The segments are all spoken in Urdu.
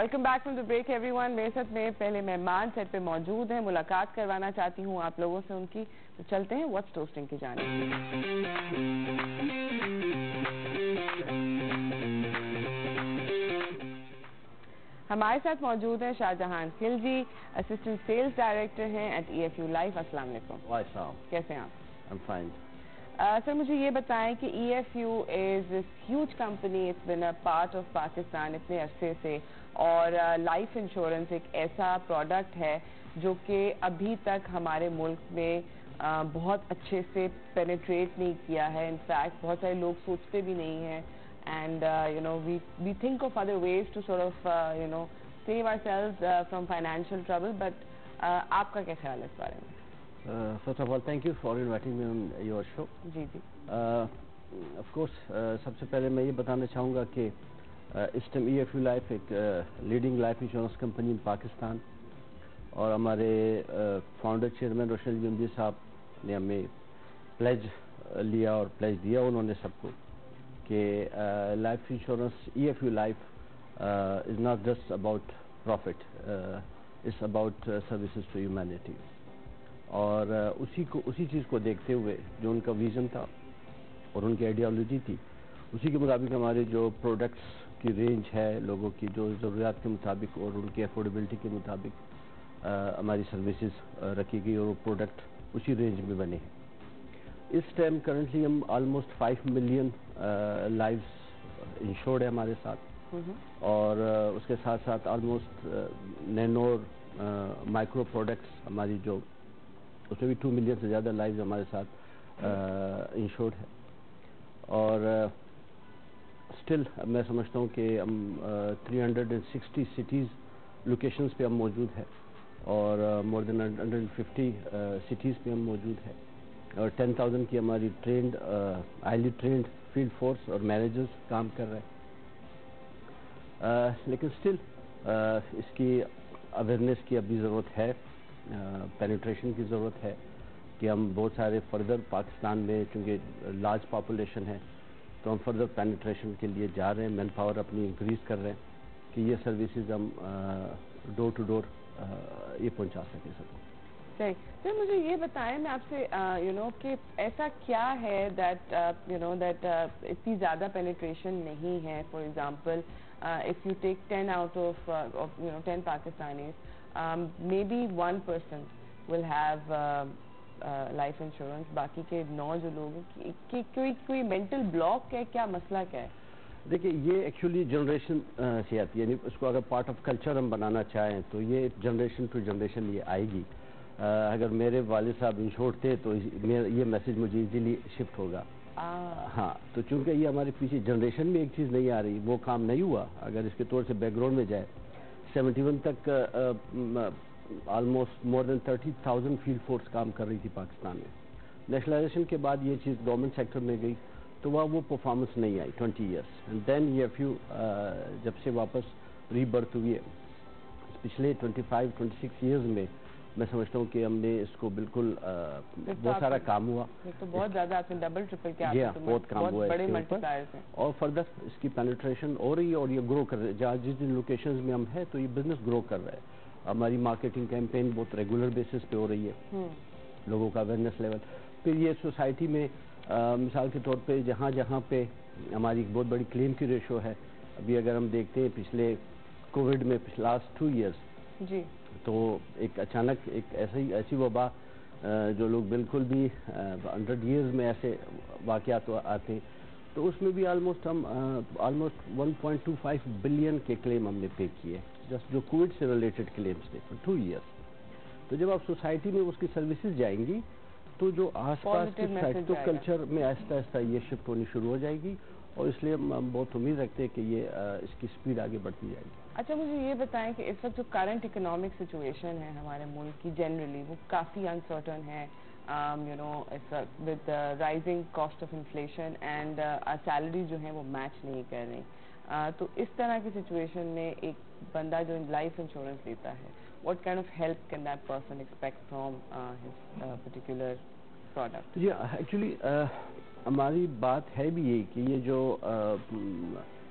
Welcome back from the break every one. میرے ساتھ میں پہلے مہمان سیٹ پہ موجود ہیں, ملاقات کروانا چاہتی ہوں آپ لوگوں سے ان کی. تو چلتے ہیں واٹس ٹوسٹنگ کی جانب. ہمارے ساتھ موجود ہیں Shahjahan Khilji, assistant sales director ہیں ایٹ EFU لائف. السلام علیکم. کیسے ہیں آپ؟ سر مجھے یہ بتائیں کہ EFU is huge company, it's been a part of Pakistan اتنے عرصے سے, اور لائف انشورنس ایک ایسا پروڈکٹ ہے جو کہ ابھی تک ہمارے ملک میں بہت اچھے سے پینیٹریٹ نہیں کیا ہے. انفیکٹ بہت سارے لوگ سوچتے بھی نہیں ہیں, and we think of other ways to sort of save ourselves from financial trouble, but آپ کا کیا خیال ہے اس بارے میں؟ First of all, thank you for inviting me on your show. G G. Of course, سب سے پہلے میں یہ بتانا چاہوں گا کہ اس ٹائم EFU لائف ایک لیڈنگ لائف انشورنس کمپنی ان پاکستان, اور ہمارے فاؤنڈر چیئرمین روشن جمجی صاحب نے ہمیں پلیج لیا اور پلیج دیا انہوں نے سب کو کہ life insurance EFU life is not just about profit, it's about services to humanity. اور اسی چیز کو دیکھتے ہوئے جو ان کا ویژن تھا اور ان کی آئیڈیالوجی تھی, اسی کے مطابق ہمارے جو پروڈکٹس کی رینج ہے, لوگوں کی جو ضروریات کے مطابق اور ان کی افورڈیبلٹی کے مطابق ہماری سروسز رکھی گئی, اور وہ پروڈکٹ اسی رینج میں بنے ہیں. اس ٹائم کرنٹلی ہم آلموسٹ 5 ملین لائفز انشورڈ ہے ہمارے ساتھ, اور اس کے ساتھ ساتھ آلموسٹ نینو مائکرو پروڈکٹس ہماری جو اس میں بھی 2 ملین سے زیادہ لائفز ہمارے ساتھ انشورڈ ہے. اور اسٹل میں سمجھتا ہوں کہ ہم 360 سٹیز لوکیشنز پہ ہم موجود ہیں, اور مور دین 150 سٹیز پہ ہم موجود ہیں, اور 10,000 کی ہماری trained highly trained field force اور مینیجرز کام کر رہے ہیں. لیکن اسٹل اس کی اویئرنیس کی ابھی ضرورت ہے, پینیٹریشن کی ضرورت ہے, کہ ہم بہت سارے فردر پاکستان میں چونکہ لارج پاپولیشن ہے تو ہم فردر پینیٹریشن کے لیے جا رہے ہیں, مین پاور اپنی انکریز کر رہے ہیں کہ یہ سروسز ہم ڈور ٹو ڈور یہ پہنچا سکیں سب. صحیح. سر مجھے یہ بتائیں, میں آپ سے کہ ایسا کیا ہے دیٹ دیٹ اتنی زیادہ پینیٹریشن نہیں ہے. For example if you take 10 out of 10 Pakistanis, maybe 1% will have life insurance. باقی کے 9 جو لوگ ہیں, کوئی مینٹل بلاک ہے, کیا مسئلہ کیا ہے؟ دیکھیے یہ ایکچولی جنریشن سے آتی ہے, یعنی اس کو اگر پارٹ آف کلچر ہم بنانا چاہیں تو یہ جنریشن ٹو جنریشن یہ آئے گی. اگر میرے والد صاحب انشورڈ تھے تو یہ میسج مجھے ایزیلی شفٹ ہوگا. ہاں, تو چونکہ یہ ہمارے پیچھے جنریشن میں ایک چیز نہیں آ رہی, وہ کام نہیں ہوا. اگر اس کے طور سے بیک گراؤنڈ میں جائے, 71 تک آلموسٹ مور دین 30,000 فیلڈ فورس کام کر رہی تھی پاکستان میں. نیشنلائزیشن کے بعد یہ چیز گورنمنٹ سیکٹر میں گئی تو وہاں وہ پرفارمنس نہیں آئی 20 ایئرس. اینڈ دین EFU جب سے واپس ری برتھ ہوئی ہے پچھلے 25-26 ایئرز میں, میں سمجھتا ہوں کہ ہم نے اس کو بالکل بہت سارا کام ہوا. تو بہت زیادہ آپ نے ڈبل ٹرپل کیا, بہت کام ہوا ہے, اور فردر اس کی پینیٹریشن ہو رہی ہے اور یہ گرو کر رہے ہیں. جہاں جس لوکیشنز میں ہم ہیں تو یہ بزنس گرو کر رہا ہے. ہماری مارکیٹنگ کیمپین بہت ریگولر بیسس پہ ہو رہی ہے, لوگوں کا اویئرنیس لیول. پھر یہ سوسائٹی میں مثال کے طور پہ جہاں جہاں پہ ہماری ایک بہت بڑی کلیم کی ریشو ہے, ابھی اگر ہم دیکھتے ہیں پچھلے کووڈ میں لاسٹ 2 ایئرس جی, تو ایک اچانک ایک ایسی وبا جو لوگ بالکل بھی 100 ایئرز میں ایسے واقعات آتے ہیں, تو اس میں بھی آلموسٹ 1.25 بلین کے کلیم ہم نے پے کیے, جسٹ جو کووڈ سے ریلیٹڈ کلیمز تھے فار 2 ایئرس. تو جب آپ سوسائٹی میں اس کی سروسز جائیں گی تو جو آس پاس کی سوسائٹی تو کلچر میں آہستہ آہستہ یہ شفٹ ہونی شروع ہو جائے گی, اور اس لیے ہم بہت امید رکھتے ہیں کہ یہ اس کی سپیڈ آگے بڑھتی جائے گی. اچھا, مجھے یہ بتائیں کہ اس وقت جو کرنٹ اکنامک سچویشن ہے ہمارے ملک کی جنرلی وہ کافی انسرٹن ہے, with rising cost of inflation, and salary جو ہیں وہ میچ نہیں کر رہی. تو اس طرح کی سچویشن میں ایک بندہ جو لائف انشورنس لیتا ہے, what kind of help can that person expect from his particular product? جی ایکچولی ہماری بات ہے بھی یہی کہ یہ جو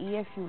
EFU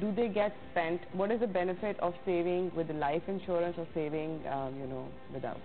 do they get spent? What is the benefit of saving with life insurance or saving without?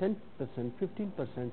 10%, 15%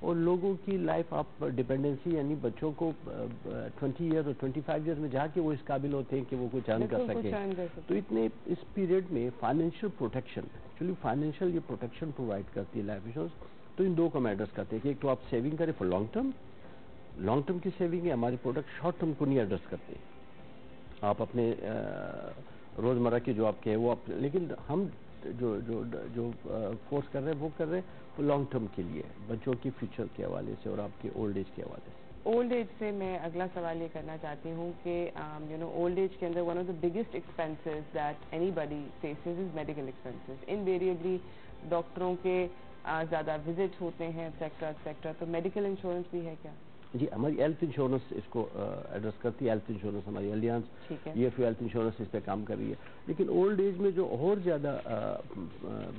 اور لوگوں کی لائف آپ ڈیپینڈنسی یعنی بچوں کو 20 ایئر اور 25 ایئر میں جا کے وہ اس قابل ہوتے ہیں کہ وہ کچھ ارن کر سکیں. تو اتنے اس پیریڈ میں فائنینشیل پروٹیکشن ایکچولی فائنینشیل یہ پروٹیکشن پرووائڈ کرتی ہے لائف انشورنس. تو ان دو کا میں ایڈریس کرتے ہیں کہ ایک تو آپ سیونگ کریں فار لانگ ٹرم کی سیونگ ہے. ہماری پروڈکٹ شارٹ ٹرم کو نہیں ایڈریس کرتے. آپ اپنے روزمرہ کی جو آپ کے وہ آپ لیکن ہم جو فورس کر رہے ہیں وہ کر رہے ہیں لانگ ٹرم کے لیے بچوں کی فیوچر کے حوالے سے اور آپ کے اولڈ ایج کے حوالے سے. اولڈ ایج سے میں اگلا سوال یہ کرنا چاہتی ہوں کہ اولڈ ایج کے اندر one of the biggest expenses that anybody faces is medical expenses. Invariably ڈاکٹروں کے زیادہ وزٹ ہوتے ہیں ایٹسیکٹرا. تو میڈیکل انشورنس بھی ہے کیا؟ جی ہماری ہیلتھ انشورنس اس کو ایڈریس کرتی ہے. ہیلتھ انشورنس ہماری الینس ہیلتھ انشورنس اس پہ کام کر رہی ہے. لیکن اولڈ ایج میں جو اور زیادہ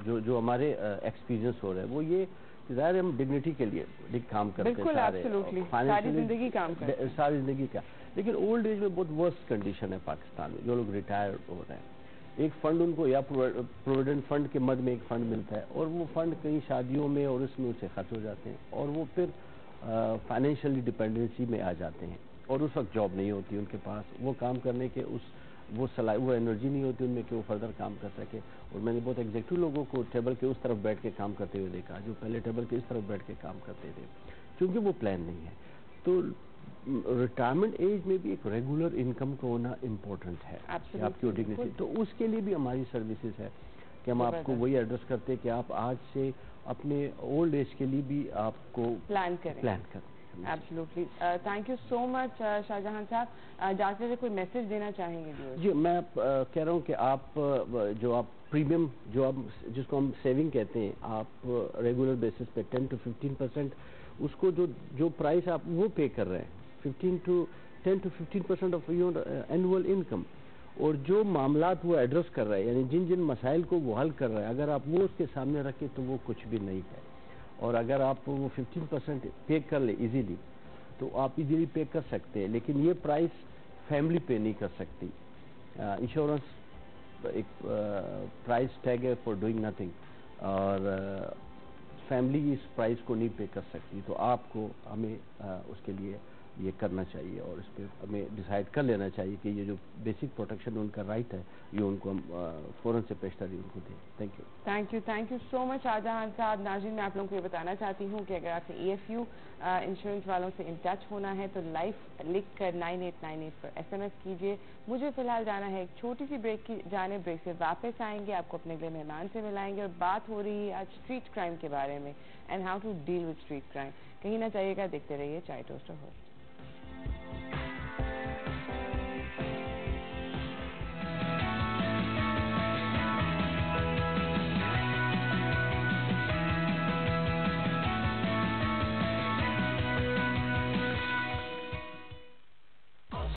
جو ہمارے ایکسپیرینس ہو رہا ہے وہ یہ کہ ظاہر ہم ڈگنیٹی کے لیے کام کرتے ہیں ساری زندگی کام کرتے ہیں ساری زندگی کا. لیکن اولڈ ایج میں بہت ورسٹ کنڈیشن ہے پاکستان میں. جو لوگ ریٹائر ہو رہے ہیں ایک فنڈ ان کو یا پروویڈنٹ فنڈ کے مد میں ایک فنڈ ملتا ہے اور وہ فنڈ کئی شادیوں میں اور اس میں اسے خرچ ہو جاتے ہیں اور وہ پھر فائنینشلی ڈپینڈنسی میں آ جاتے ہیں اور اس وقت جاب نہیں ہوتی ان کے پاس. وہ کام کرنے کے وہ انرجی نہیں ہوتی ان میں کہ وہ فردر کام کر سکے. اور میں نے بہت ایگزیکٹو لوگوں کو ٹیبل کے اس طرف بیٹھ کے کام کرتے ہوئے دیکھا جو پہلے ٹیبل کے اس طرف بیٹھ کے کام کرتے تھے کیونکہ وہ پلان نہیں ہے. تو ریٹائرمنٹ ایج میں بھی ایک ریگولر انکم کو ہونا امپورٹنٹ ہے آپ کی ڈگنیٹی. تو اس کے لیے بھی ہماری سروسز ہے کہ ہم آپ کو وہی ایڈریس کرتے ہیں کہ آپ آج سے اپنے اولڈ ایج کے لیے بھی آپ کو پلان کریں. ایبسلیوٹلی. تھینک یو سو مچ شاہجہاں صاحب. جاتے ہوئے کوئی میسج دینا چاہیں گے؟ جی میں کہہ رہا ہوں کہ آپ پریمیم جس کو ہم سیونگ کہتے ہیں آپ ریگولر بیسس پہ 10 to 15% اس کو جو پرائس آپ وہ پے کر رہے ہیں 10 to 15% of your annual income. اور جو معاملات وہ ایڈریس کر رہے ہیں یعنی جن مسائل کو وہ حل کر رہے ہیں اگر آپ وہ اس کے سامنے رکھیں تو وہ کچھ بھی نہیں ہے. اور اگر آپ وہ 15% پے کر لیں ایزیلی تو آپ ایزیلی پے کر سکتے ہیں. لیکن یہ پرائس فیملی پے نہیں کر سکتی. انشورنس ایک پرائس ٹیگ ہے فار ڈوئنگ نتھنگ اور فیملی اس پرائس کو نہیں پے کر سکتی. تو آپ کو ہمیں اس کے لیے یہ کرنا چاہیے اور اس پہ ہمیں ڈیسائیڈ کر لینا چاہیے کہ یہ جو بیسک پروٹیکشن ان کا رائٹ ہے یہ ان کو ہم فوراً سے پیشتری ان کو دیں. تھینک یو سو مچ شاہجہاں صاحب. ناظرین میں آپ لوگوں کو یہ بتانا چاہتی ہوں کہ اگر آپ نے EFU انشورنس والوں سے ان ٹچ ہونا ہے تو لائف لکھ کر 9898 پر SMS کیجیے. مجھے فی الحال جانا ہے ایک چھوٹی سی بریک کی جانب. بریک سے واپس آئیں گے آپ کو اپنے اگلے مہمان سے ملائیں گے اور بات ہو رہی ہے آج اسٹریٹ کرائم کے بارے میں and how to deal with street crime. کہیں نہ چاہیے گا, دیکھتے رہیے چائے ٹوسٹر.